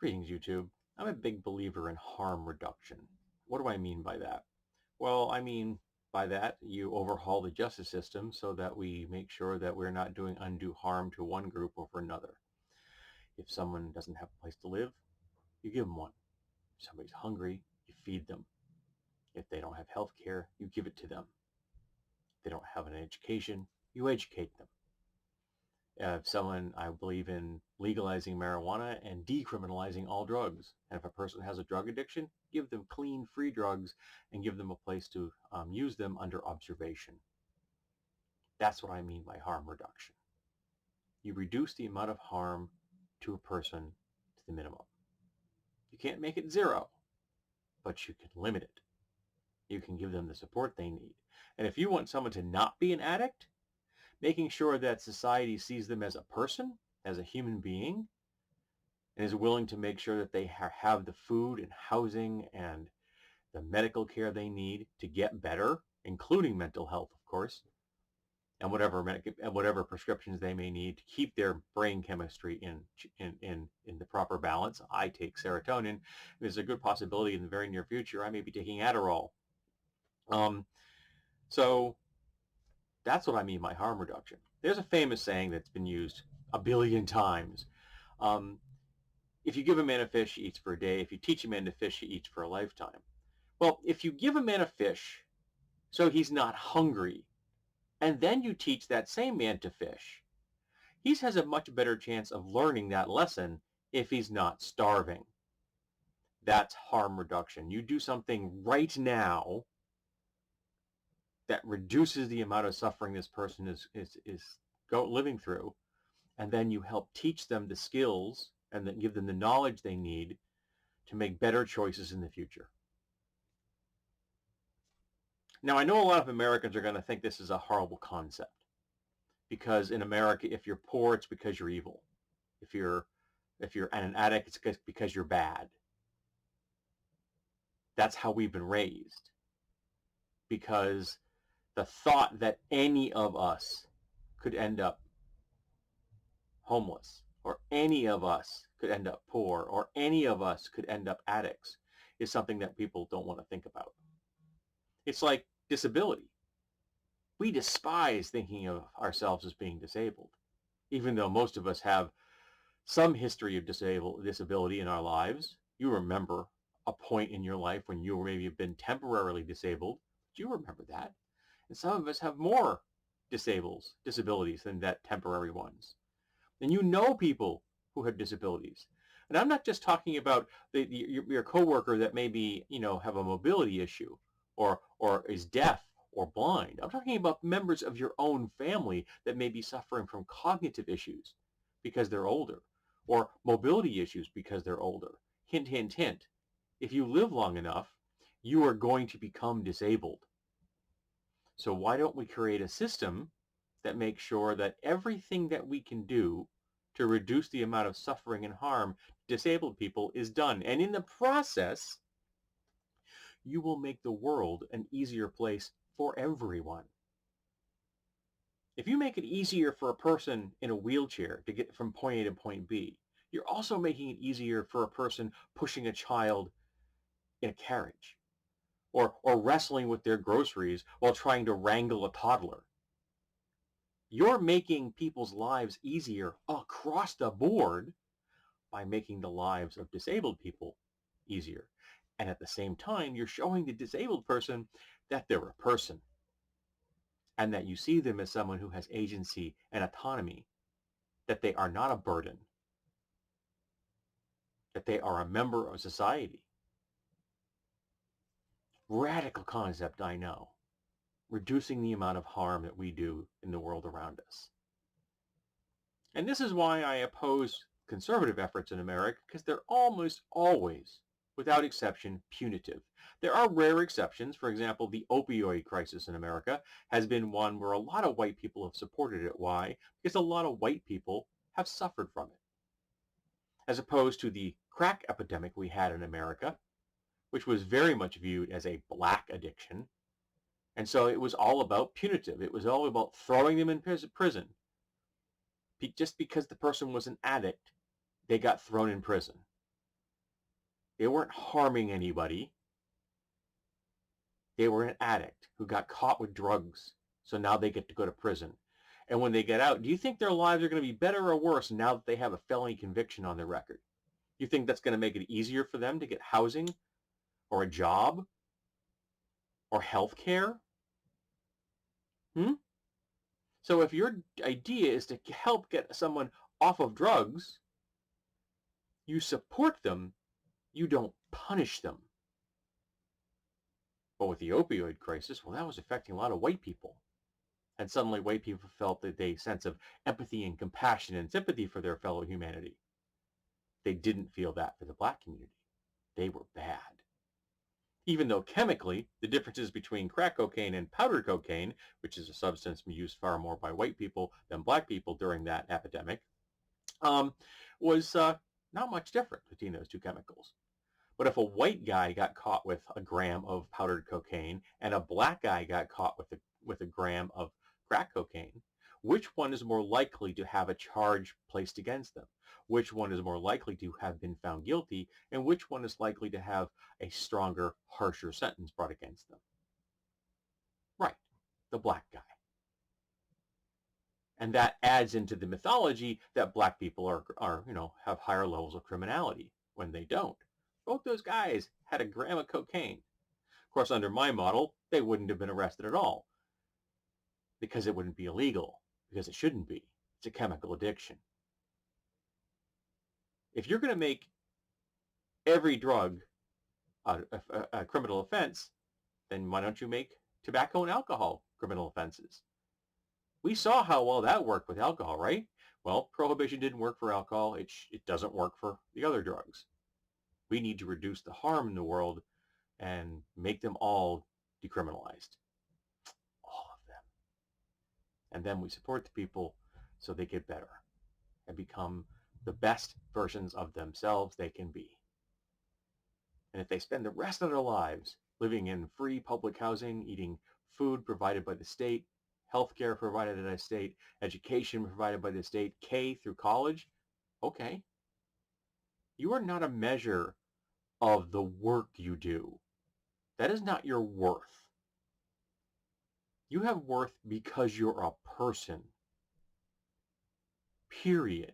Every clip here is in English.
Greetings, YouTube. I'm a big believer in harm reduction. What do I mean by that? Well, I mean by that you overhaul the justice system so that we make sure that we're not doing undue harm to one group over another. If someone doesn't have a place to live, you give them one. If somebody's hungry, you feed them. If they don't have health care, you give it to them. If they don't have an education, you educate them. If someone, I believe in legalizing marijuana and decriminalizing all drugs. And if a person has a drug addiction, give them clean, free drugs and give them a place to use them under observation. That's what I mean by harm reduction. You reduce the amount of harm to a person to the minimum. You can't make it zero, but you can limit it. You can give them the support they need. And if you want someone to not be an addict, making sure that society sees them as a person, as a human being, and is willing to make sure that they have the food and housing and the medical care they need to get better, including mental health, of course, and whatever prescriptions they may need to keep their brain chemistry in the proper balance. I take serotonin. There's a good possibility in the very near future I may be taking Adderall. So that's what I mean by harm reduction. There's a famous saying that's been used a billion times. If you give a man a fish, he eats for a day. If you teach a man to fish, he eats for a lifetime. Well, if you give a man a fish so he's not hungry, and then you teach that same man to fish, he has a much better chance of learning that lesson if he's not starving. That's harm reduction. You do something right now that reduces the amount of suffering this person is living through, and then you help teach them the skills and then give them the knowledge they need to make better choices in the future. Now, I know a lot of Americans are going to think this is a horrible concept, because in America, if you're poor, it's because you're evil. If you're an addict, it's because you're bad. That's how we've been raised, because the thought that any of us could end up homeless, or any of us could end up poor, or any of us could end up addicts is something that people don't want to think about. It's like disability. We despise thinking of ourselves as being disabled, even though most of us have some history of disability in our lives. You remember a point in your life when you maybe have been temporarily disabled. Do you remember that? And some of us have more disabilities than that temporary ones. And you know people who have disabilities. And I'm not just talking about your coworker that maybe, have a mobility issue or is deaf or blind. I'm talking about members of your own family that may be suffering from cognitive issues because they're older, or mobility issues because they're older. Hint, hint, hint. If you live long enough, you are going to become disabled. So why don't we create a system that makes sure that everything that we can do to reduce the amount of suffering and harm disabled people is done? And in the process, you will make the world an easier place for everyone. If you make it easier for a person in a wheelchair to get from point A to point B, you're also making it easier for a person pushing a child in a carriage, or wrestling with their groceries while trying to wrangle a toddler. You're making people's lives easier across the board by making the lives of disabled people easier. And at the same time, you're showing the disabled person that they're a person, and that you see them as someone who has agency and autonomy, that they are not a burden, that they are a member of society. Radical concept, I know. Reducing the amount of harm that we do in the world around us. And this is why I oppose conservative efforts in America, because they're almost always, without exception, punitive. There are rare exceptions. For example, the opioid crisis in America has been one where a lot of white people have supported it. Why? Because a lot of white people have suffered from it. As opposed to the crack epidemic we had in America, which was very much viewed as a black addiction. And so it was all about punitive. It was all about throwing them in prison. Just because the person was an addict, they got thrown in prison. They weren't harming anybody. They were an addict who got caught with drugs. So now they get to go to prison. And when they get out, do you think their lives are going to be better or worse now that they have a felony conviction on their record? You think that's going to make it easier for them to get housing or a job or health care? Hmm? So if your idea is to help get someone off of drugs, you support them, you don't punish them. But with the opioid crisis, well, that was affecting a lot of white people. And suddenly white people felt that they sense of empathy and compassion and sympathy for their fellow humanity. They didn't feel that for the black community. They were bad. Even though chemically, the differences between crack cocaine and powdered cocaine, which is a substance used far more by white people than black people during that epidemic, was not much different between those two chemicals. But if a white guy got caught with a gram of powdered cocaine and a black guy got caught with a gram of crack cocaine, which one is more likely to have a charge placed against them? Which one is more likely to have been found guilty? And which one is likely to have a stronger, harsher sentence brought against them? Right, the black guy. And that adds into the mythology that black people are have higher levels of criminality when they don't. Both those guys had a gram of cocaine. Of course, under my model, they wouldn't have been arrested at all because it wouldn't be illegal, because it shouldn't be. It's a chemical addiction. If you're going to make every drug a criminal offense, then why don't you make tobacco and alcohol criminal offenses? We saw how well that worked with alcohol, right? Well, prohibition didn't work for alcohol. It doesn't work for the other drugs. We need to reduce the harm in the world and make them all decriminalized. All of them. And then we support the people so they get better and become the best versions of themselves they can be. And if they spend the rest of their lives living in free public housing, eating food provided by the state, healthcare provided by the state, education provided by the state, K through college, okay. You are not a measure of the work you do. That is not your worth. You have worth because you're a person. Period.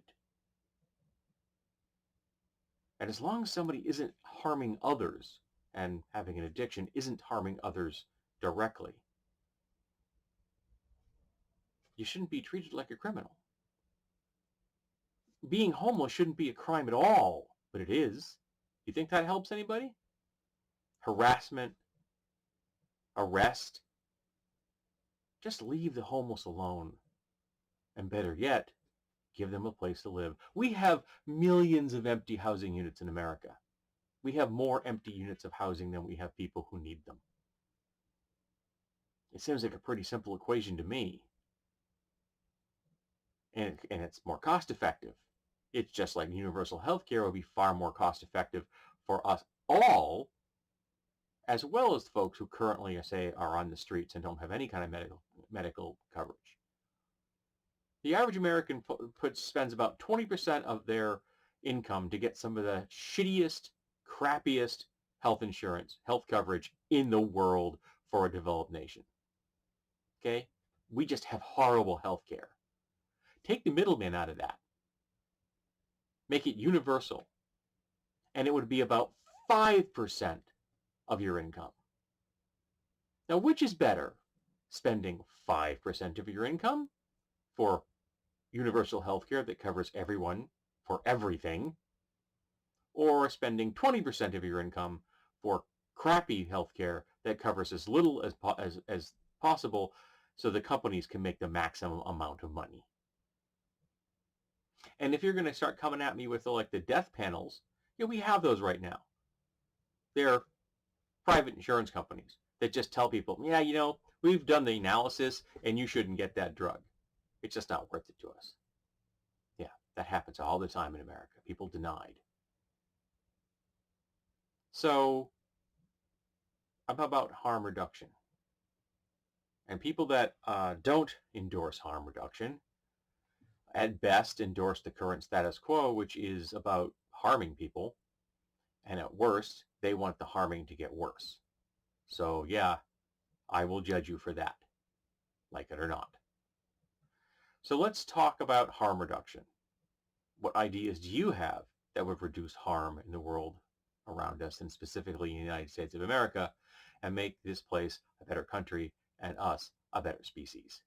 And as long as somebody isn't harming others and having an addiction isn't harming others directly, you shouldn't be treated like a criminal. Being homeless shouldn't be a crime at all, but it is. You think that helps anybody? Harassment, arrest. Just leave the homeless alone. And better yet, give them a place to live. We have millions of empty housing units in America. We have more empty units of housing than we have people who need them. It seems like a pretty simple equation to me. And it's more cost effective. It's just like universal health care would be far more cost effective for us all, as well as folks who currently, say, are on the streets and don't have any kind of medical coverage. The average American spends about 20% of their income to get some of the shittiest, crappiest health insurance, health coverage in the world for a developed nation. Okay? We just have horrible health care. Take the middleman out of that. Make it universal. And it would be about 5% of your income. Now, which is better? Spending 5% of your income for universal health care that covers everyone for everything, or spending 20% of your income for crappy health care that covers as little as possible so the companies can make the maximum amount of money. And if you're going to start coming at me with like the death panels, we have those right now. They're private insurance companies that just tell people, yeah, we've done the analysis and you shouldn't get that drug. It's just not worth it to us. Yeah, that happens all the time in America. People denied. So I'm about harm reduction. And people that don't endorse harm reduction, at best endorse the current status quo, which is about harming people And at worst, they want the harming to get worse. So yeah, I will judge you for that, like it or not. So let's talk about harm reduction. What ideas do you have that would reduce harm in the world around us, and specifically in the United States of America, and make this place a better country and us a better species?